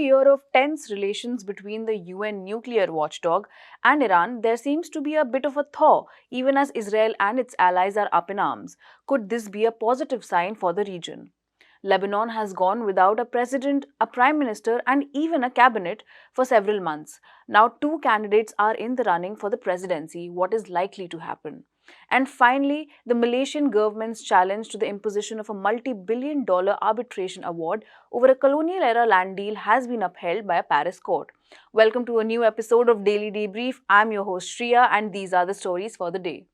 year of tense relations between the UN nuclear watchdog and Iran, there seems to be a bit of a thaw, even as Israel and its allies are up in arms. Could this be a positive sign for the region? Lebanon has gone without a president, a prime minister, and even a cabinet for several months. Now, two candidates are in the running for the presidency. What is likely to happen? And finally, the Malaysian government's challenge to the imposition of a multi-billion-dollar arbitration award over a colonial-era land deal has been upheld by a Paris court. Welcome to a new episode of Daily Debrief. I'm your host Shriya, and these are the stories for the day.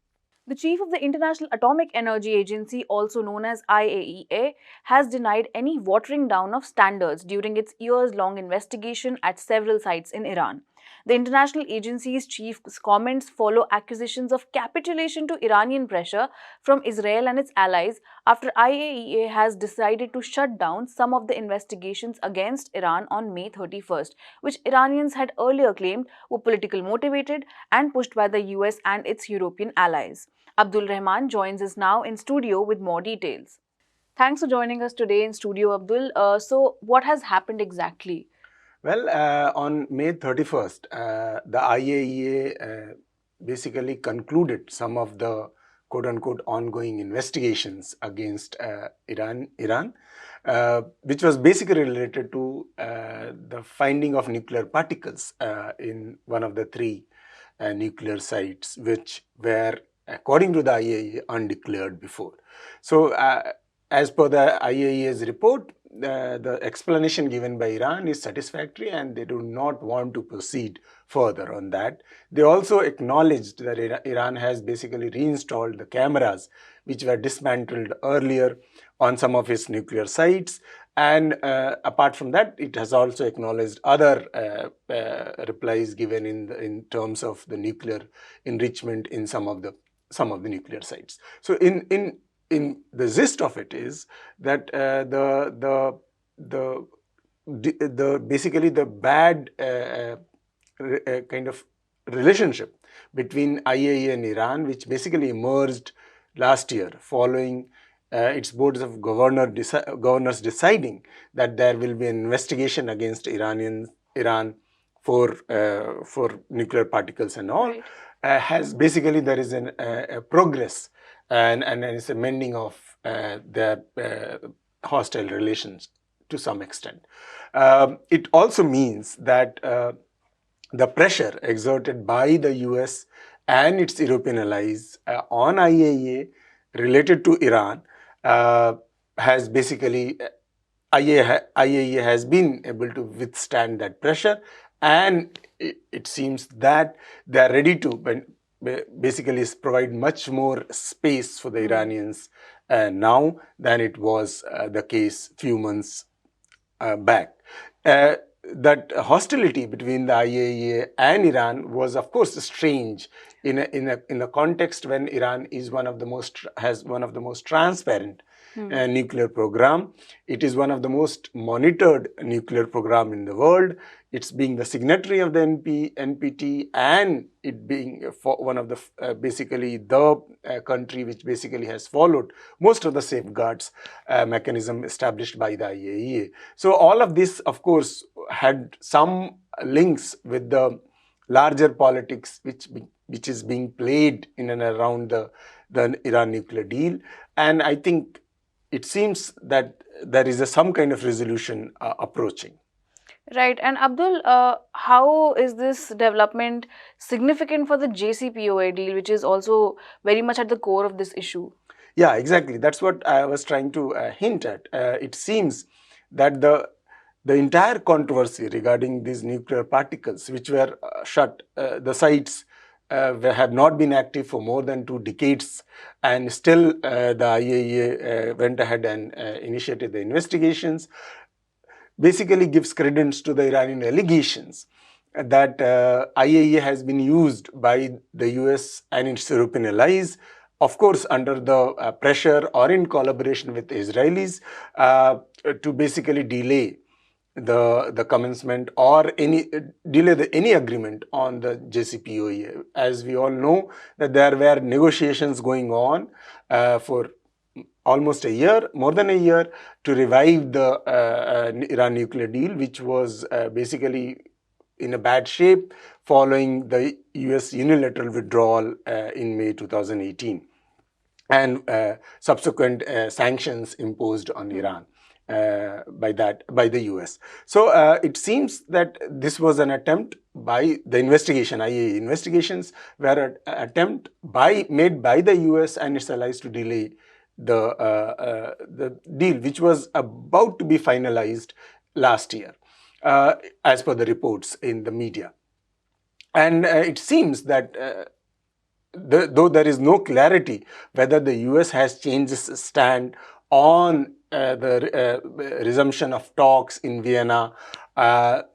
The chief of the International Atomic Energy Agency, also known as IAEA, has denied any watering down of standards during its years-long investigation at several sites in Iran. The international agency's chief's comments follow accusations of capitulation to Iranian pressure from Israel and its allies after IAEA has decided to shut down some of the investigations against Iran on May 31st, which Iranians had earlier claimed were politically motivated and pushed by the US and its European allies. Abdul Rahman joins us now in studio with more details. Thanks for joining us today in studio, Abdul. So, what has happened exactly? Well, on May 31st, the IAEA basically concluded some of the quote-unquote ongoing investigations against Iran, which was basically related to the finding of nuclear particles in one of the three nuclear sites, which were, according to the IAEA, undeclared before. So, as per the IAEA's report, the explanation given by Iran is satisfactory and they do not want to proceed further on that. They also acknowledged that Iran has basically reinstalled the cameras which were dismantled earlier on some of its nuclear sites, and apart from that, it has also acknowledged other replies given in terms of the nuclear enrichment in some of the nuclear sites. So in the gist of it is that basically the bad kind of relationship between IAEA and Iran, which basically emerged last year following its boards of governors deciding that there will be an investigation against Iran for nuclear particles and all, has basically there is a progress and it's a mending of their hostile relations to some extent. It also means that the pressure exerted by the US and its European allies on IAEA related to Iran has basically, IAEA has been able to withstand that pressure, and it seems that they are ready to basically provide much more space for the Iranians now than it was the case few months back. That hostility between the IAEA and Iran was, of course, strange in a context when Iran is has one of the most transparent nuclear program. It is one of the most monitored nuclear program in the world. It's being the signatory of the NPT, and it being one of the basically the country which basically has followed most of the safeguards mechanism established by the IAEA. So all of this, of course, had some links with the larger politics which is being played in and around the Iran nuclear deal, and I think it seems that there is some kind of resolution approaching. Right. And Abdul, how is this development significant for the JCPOA deal, which is also very much at the core of this issue? Yeah, exactly. That's what I was trying to hint at. It seems that the entire controversy regarding these nuclear particles, which were shut, the sites have not been active for more than 2 decades, and still the IAEA went ahead and initiated the investigations, basically gives credence to the Iranian allegations that IAEA has been used by the US and its European allies, of course under the pressure or in collaboration with the Israelis, to basically delay the commencement or any agreement on the JCPOA. As we all know, that there were negotiations going on for almost a year, more than a year, to revive the Iran nuclear deal, which was basically in a bad shape following the US unilateral withdrawal in May 2018 and subsequent sanctions imposed on Iran by the US. So it seems that this was an attempt by the investigation. IAEA investigations were an attempt made by the US and its allies to delay the deal, which was about to be finalized last year, as per the reports in the media. And it seems that though there is no clarity whether the US has changed its stand on the resumption of talks in Vienna,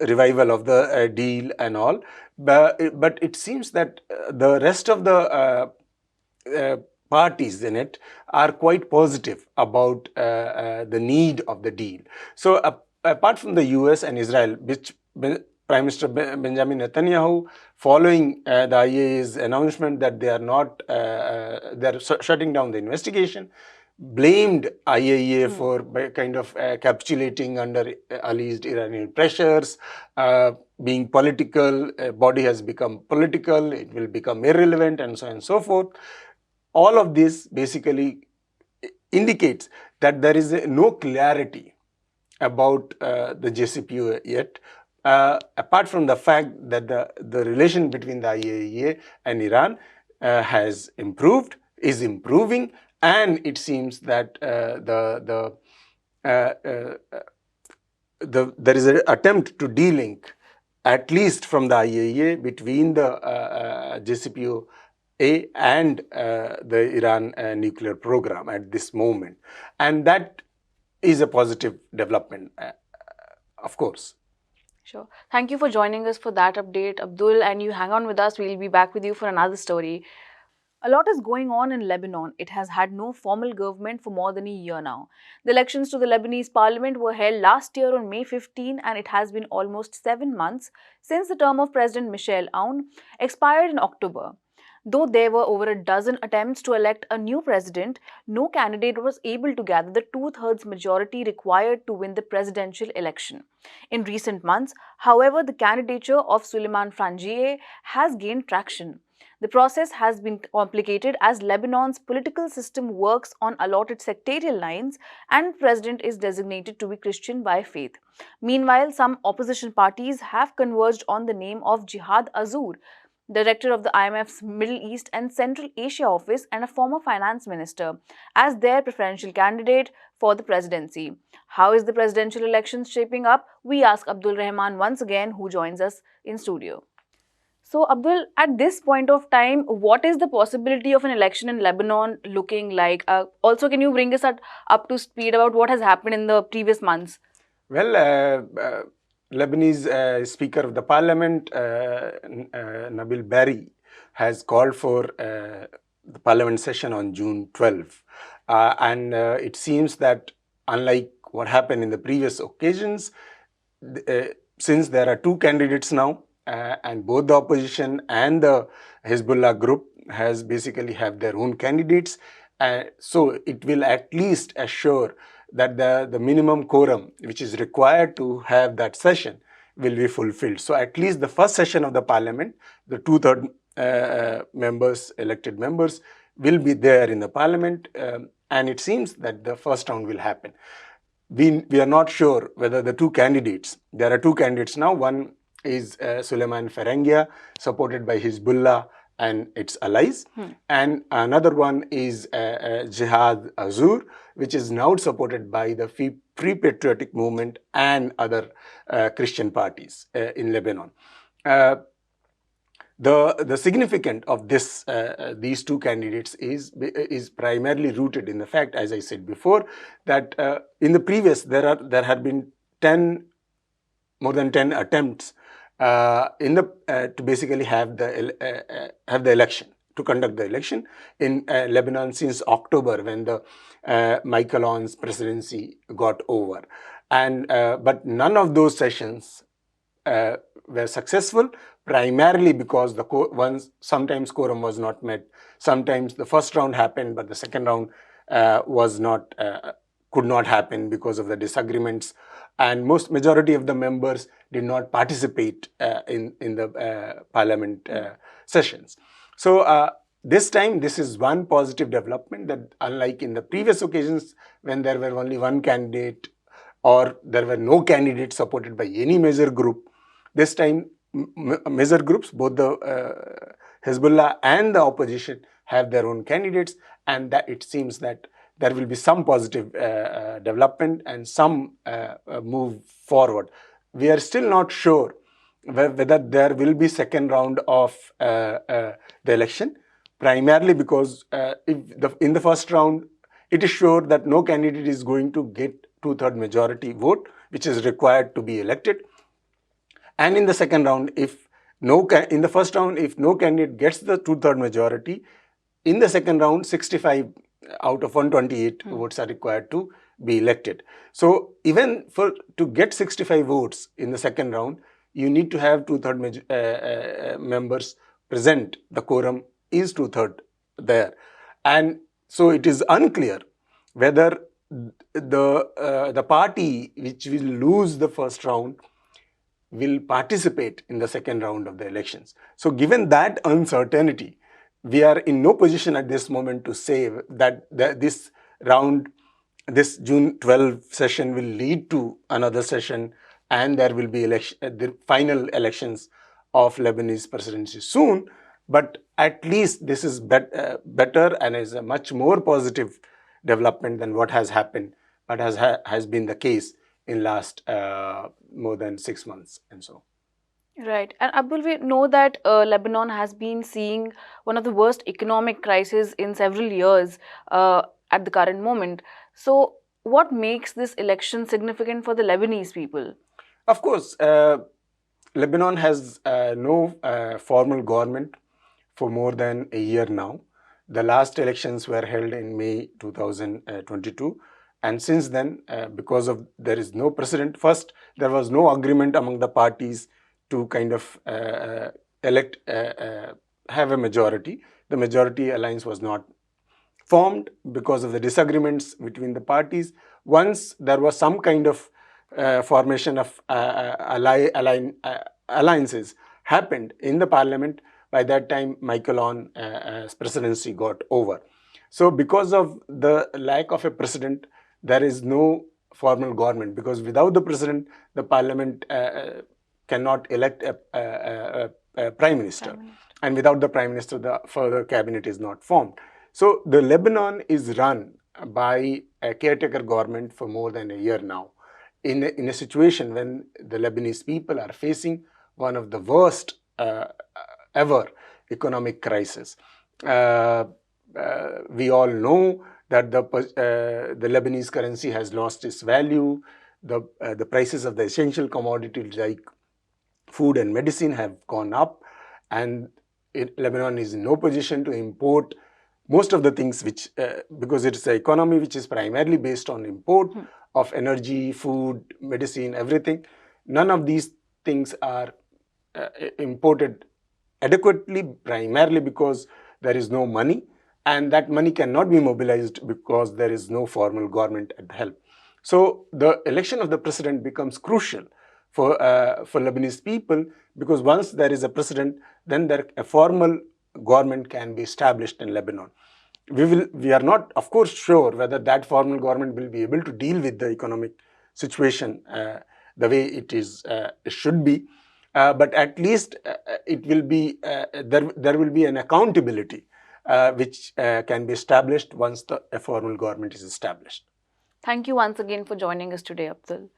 revival of the deal and all, but it seems that the rest of the parties in it are quite positive about the need of the deal. So apart from the US and Israel, which Prime Minister Benjamin Netanyahu, following the IAEA's announcement that they are shutting down the investigation, blamed IAEA for kind of capitulating under alleged Iranian pressures, being political, body has become political, it will become irrelevant, and so on and so forth. All of this basically indicates that there is no clarity about the JCPOA yet, apart from the fact that the relation between the IAEA and Iran has improved, is improving, and it seems that there is an attempt to de-link, at least from the IAEA, between the JCPOA and the Iran nuclear program at this moment. And that is a positive development, of course. Sure. Thank you for joining us for that update, Abdul, and you hang on with us. We'll be back with you for another story. A lot is going on in Lebanon. It has had no formal government for more than a year now. The elections to the Lebanese parliament were held last year on May 15, and it has been almost 7 months since the term of President Michel Aoun expired in October. Though there were over a dozen attempts to elect a new president, no candidate was able to gather the two-thirds majority required to win the presidential election. In recent months, however, the candidature of Souleymane Frangieh has gained traction. The process has been complicated as Lebanon's political system works on allotted sectarial lines and the president is designated to be Christian by faith. Meanwhile, some opposition parties have converged on the name of Jihad Azur, director of the IMF's Middle East and Central Asia office and a former finance minister, as their preferential candidate for the presidency. How is the presidential election shaping up? We ask Abdul Rahman once again, who joins us in studio. So, Abdul, at this point of time, what is the possibility of an election in Lebanon looking like? Also, can you bring us up to speed about what has happened in the previous months? Well, Lebanese Speaker of the Parliament, Nabil Berri, has called for the Parliament session on June 12. And it seems that, unlike what happened in the previous occasions, since there are two candidates now, and both the opposition and the Hezbollah group has basically have their own candidates, so it will at least assure that the minimum quorum which is required to have that session will be fulfilled. So at least the first session of the parliament, the two-third elected members, will be there in the parliament, and it seems that the first round will happen. We are not sure whether the two candidates, there are two candidates now, one is Souleymane Frangieh, supported by Hezbollah and its allies, and another one is Jihad Azur, which is now supported by the Free Patriotic Movement and other Christian parties in Lebanon. The significance of these two candidates is primarily rooted in the fact, as I said before, that in the previous there had been more than 10 attempts to basically have the election, to conduct the election in Lebanon since October, when the Michael Aoun's presidency got over, and but none of those sessions were successful, primarily because sometimes quorum was not met. Sometimes the first round happened, but the second round was not could not happen because of the disagreements, and most majority of the members did not participate in the parliament sessions. So this time, this is one positive development, that unlike in the previous occasions when there were only one candidate or there were no candidates supported by any major group, this time major groups, both the Hezbollah and the opposition, have their own candidates, and that it seems that there will be some positive development and some move forward. We are still not sure whether there will be second round of the election, primarily because in the first round, it is sure that no candidate is going to get two-third majority vote, which is required to be elected. And in the second round, if in the first round, if no candidate gets the two-third majority, in the second round, 65 out of 128 votes are required to be elected. So even to get 65 votes in the second round, you need to have two-third members present. The quorum is two-third there. And so it is unclear whether the party which will lose the first round will participate in the second round of the elections. So given that uncertainty, we are in no position at this moment to say that this round, this June 12 session will lead to another session and there will be the final elections of Lebanese presidency soon. But at least this is better and is a much more positive development than what has happened, but has been the case in last more than 6 months and so. Right. And Abdul, we know that Lebanon has been seeing one of the worst economic crises in several years at the current moment. So, what makes this election significant for the Lebanese people? Of course, Lebanon has no formal government for more than a year now. The last elections were held in May 2022. And since then, because of there is no president, first, there was no agreement among the parties to kind of elect, have a majority. The majority alliance was not formed because of the disagreements between the parties. Once there was some kind of formation of alliances happened in the parliament, by that time Michael Aoun's presidency got over. So because of the lack of a president, there is no formal government, because without the president, the parliament cannot elect a prime minister. And without the prime minister, the further cabinet is not formed. So the Lebanon is run by a caretaker government for more than a year now, in a situation when the Lebanese people are facing one of the worst ever economic crisis. We all know that the Lebanese currency has lost its value. The prices of the essential commodities like food and medicine have gone up, and Lebanon is in no position to import most of the things which, because it's an economy which is primarily based on import of energy, food, medicine, everything. None of these things are imported adequately, primarily because there is no money, and that money cannot be mobilized because there is no formal government at help. So the election of the president becomes crucial for Lebanese people, because once there is a president, then a formal government can be established in Lebanon. We are not, of course, sure whether that formal government will be able to deal with the economic situation the way it should be. But at least it will be there will be an accountability which can be established once a formal government is established. Thank you once again for joining us today, Abdul.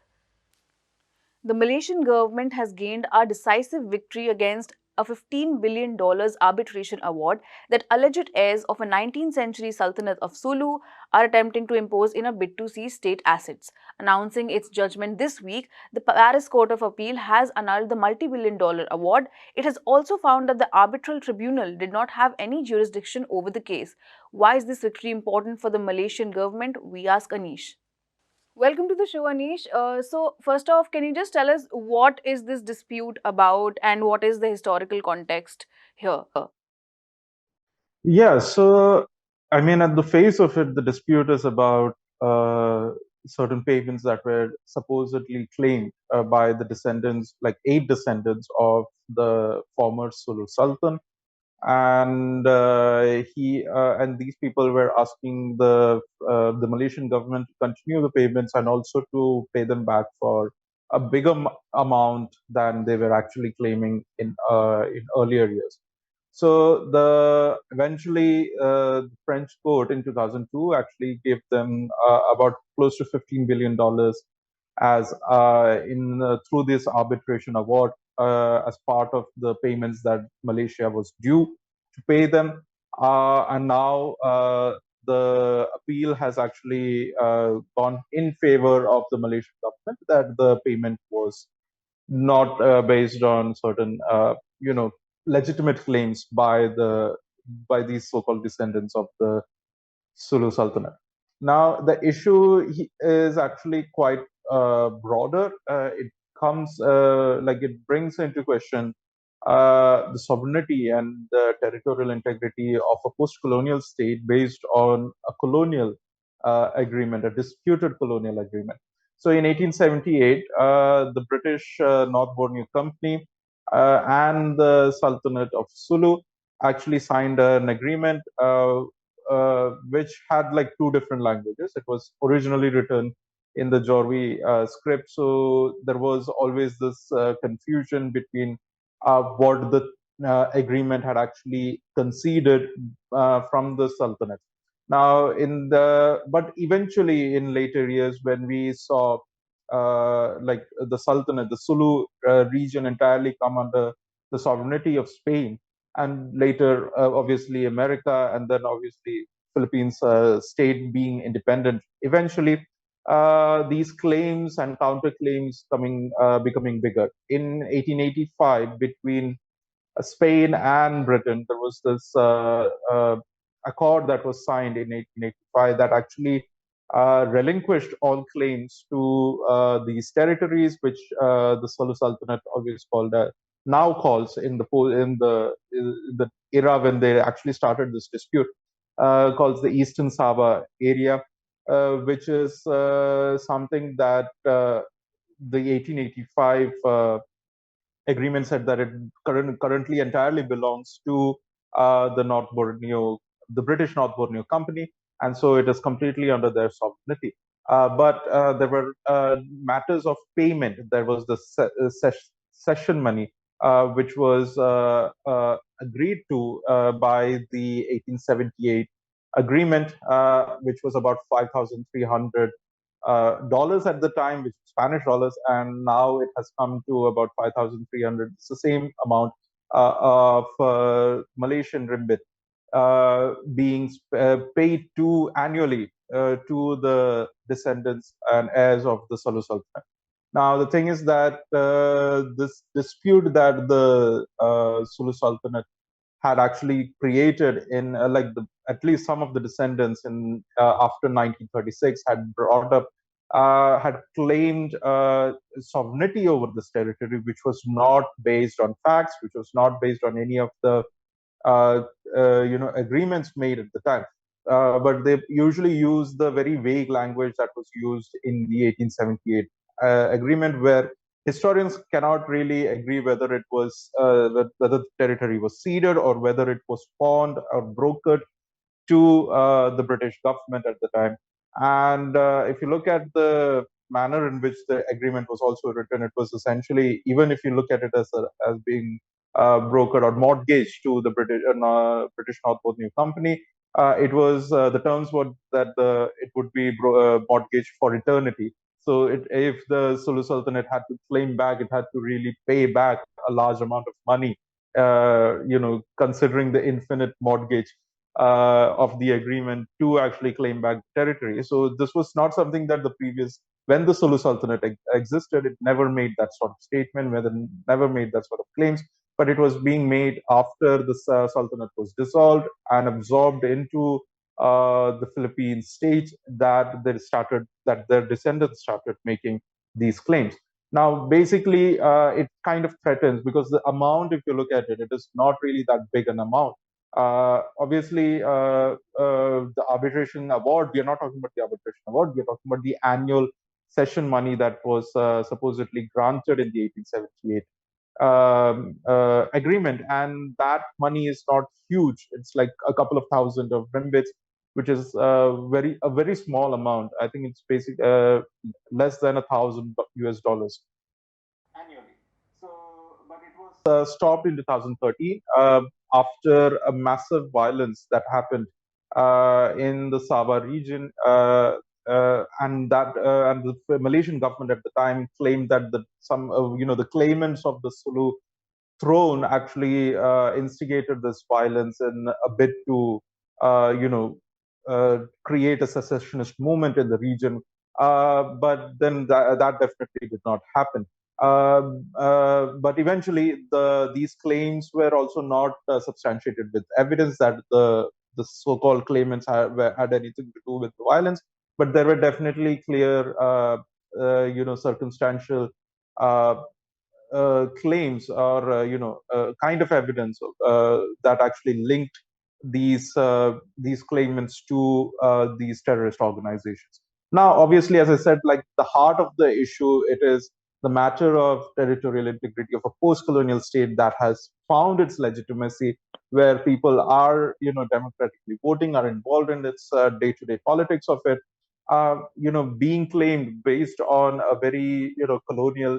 The Malaysian government has gained a decisive victory against a $15 billion arbitration award that alleged heirs of a 19th century Sultanate of Sulu are attempting to impose in a bid to seize state assets. Announcing its judgment this week, the Paris Court of Appeal has annulled the multi-billion dollar award. It has also found that the arbitral tribunal did not have any jurisdiction over the case. Why is this victory important for the Malaysian government? We ask Anish. Welcome to the show, Anish. So, first off, can you just tell us what is this dispute about and what is the historical context here? Yeah, so I mean, at the face of it, the dispute is about certain payments that were supposedly claimed by the descendants, like 8 descendants of the former Sulu Sultan, and and these people were asking the Malaysian government to continue the payments and also to pay them back for a bigger amount than they were actually claiming in earlier years. So the eventually the French court in 2002 actually gave them about close to $15 billion as in through this arbitration award as part of the payments that Malaysia was due to pay them. And now the appeal has actually gone in favor of the Malaysian government that the payment was not based on certain, legitimate claims by these so-called descendants of the Sulu Sultanate. Now, the issue is actually quite broader. It comes like it brings into question the sovereignty and the territorial integrity of a post-colonial state based on a colonial agreement, a disputed colonial agreement. So, in 1878, the British North Borneo Company and the Sultanate of Sulu actually signed an agreement which had like two different languages. It was originally written in the Jorwi script, so there was always this confusion between what the agreement had actually conceded from the Sultanate. Now, but eventually in later years, when we saw like the Sultanate, the Sulu region entirely come under the sovereignty of Spain, and later obviously America, and then obviously Philippines state being independent. Eventually, these claims and counterclaims becoming bigger. In 1885, between Spain and Britain, there was this accord that was signed in 1885 that actually relinquished all claims to these territories, which the Sulu Sultanate always called now calls in the era when they actually started this dispute, calls the Eastern Sabah area, which is something that the 1885 agreement said that it currently entirely belongs to the British North Borneo Company, and so it is completely under their sovereignty. But there were matters of payment. There was the session money, which was agreed to by the 1878 agreement, which was about 5,300 dollars at the time, which is Spanish dollars, and now it has come to about 5,300. It's the same amount of Malaysian ringgit being paid to annually to the descendants and heirs of the Sulu Sultan. Now, the thing is that this dispute that the Sulu Sultanate had actually created in at least some of the descendants in after 1936 had brought up had claimed sovereignty over this territory, which was not based on facts, which was not based on any of the agreements made at the time. But they usually use the very vague language that was used in the 1878 agreement, where historians cannot really agree whether it was whether the territory was ceded or whether it was pawned or brokered to the British government at the time. And if you look at the manner in which the agreement was also written, it was essentially, even if you look at it as being brokered or mortgaged to the British North Borneo Company, it was the terms were that it would be mortgaged for eternity. So if the Sulu Sultanate had to claim back, it had to really pay back a large amount of money, considering the infinite mortgage of the agreement to actually claim back territory. So this was not something that when the Sulu Sultanate existed, it never made that sort of statement, never made that sort of claims, but it was being made after the Sultanate was dissolved and absorbed into the Philippine state, that their descendants started making these claims. Now, basically, it kind of threatens, because the amount, if you look at it, it is not really that big an amount. Obviously, the arbitration award, we are not talking about the arbitration award, we are talking about the annual session money that was supposedly granted in the 1878 agreement. And that money is not huge. It's like a couple of thousand of ringgits, which is a very small amount. I think it's less than $1,000 annually. So, but it was stopped in 2013 after a massive violence that happened in the Sabah region, and the Malaysian government at the time claimed that the claimants of the Sulu throne actually instigated this violence in a bid to create a secessionist movement in the region. But then that definitely did not happen. But eventually, these claims were also not substantiated with evidence that the so-called claimants had anything to do with the violence. But there were definitely clear, circumstantial claims or kind of evidence that actually linked these claimants to these terrorist organizations. Now, obviously, as I said, like the heart of the issue, it is the matter of territorial integrity of a post-colonial state that has found its legitimacy, where people are, democratically voting, are involved in its day-to-day politics of it, being claimed based on a very, colonial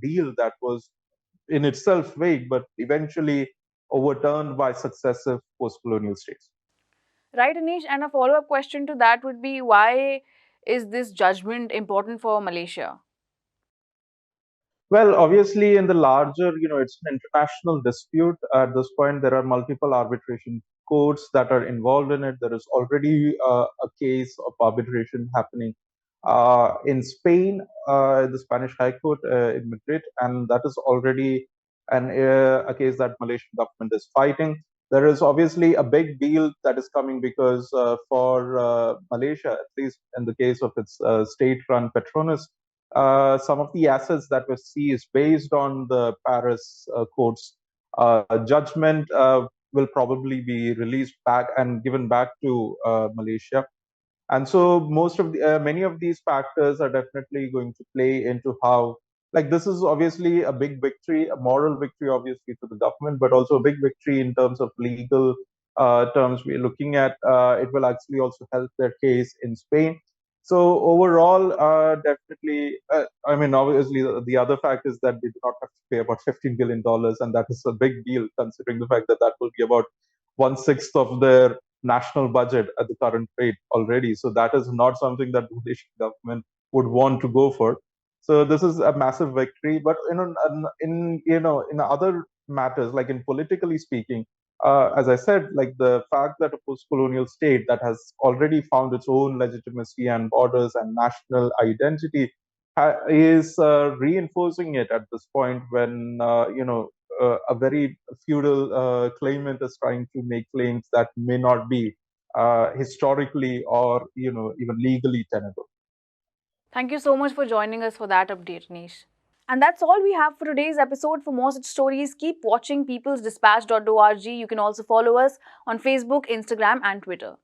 deal that was in itself vague, but eventually overturned by successive post-colonial states. Right, Anish? And a follow up question to that would be, why is this judgment important for Malaysia? Well, obviously, in the larger, it's an international dispute. At this point, there are multiple arbitration courts that are involved in it. There is already a case of arbitration happening in Spain, the Spanish High Court in Madrid, and that is already a case that Malaysian government is fighting. There is obviously a big deal that is coming because for Malaysia, at least in the case of its state-run Petronas, some of the assets that were seized based on the Paris court's judgment will probably be released back and given back to Malaysia. And so many of these factors are definitely going to play into how, like, this is obviously a big victory, a moral victory, obviously, to the government, but also a big victory in terms of legal terms we're looking at. It will actually also help their case in Spain. So overall, definitely, I mean, obviously, the other fact is that they do not have to pay about $15 billion, and that is a big deal considering the fact that that will be about 1/6 of their national budget at the current rate already. So that is not something that the Malaysian government would want to go for. So this is a massive victory. But in other matters, like in politically speaking, as I said, like the fact that a post-colonial state that has already found its own legitimacy and borders and national identity is reinforcing it at this point when a very feudal claimant is trying to make claims that may not be historically or even legally tenable. Thank you so much for joining us for that update, Anish. And that's all we have for today's episode. For more such stories, keep watching peoplesdispatch.org. You can also follow us on Facebook, Instagram, and Twitter.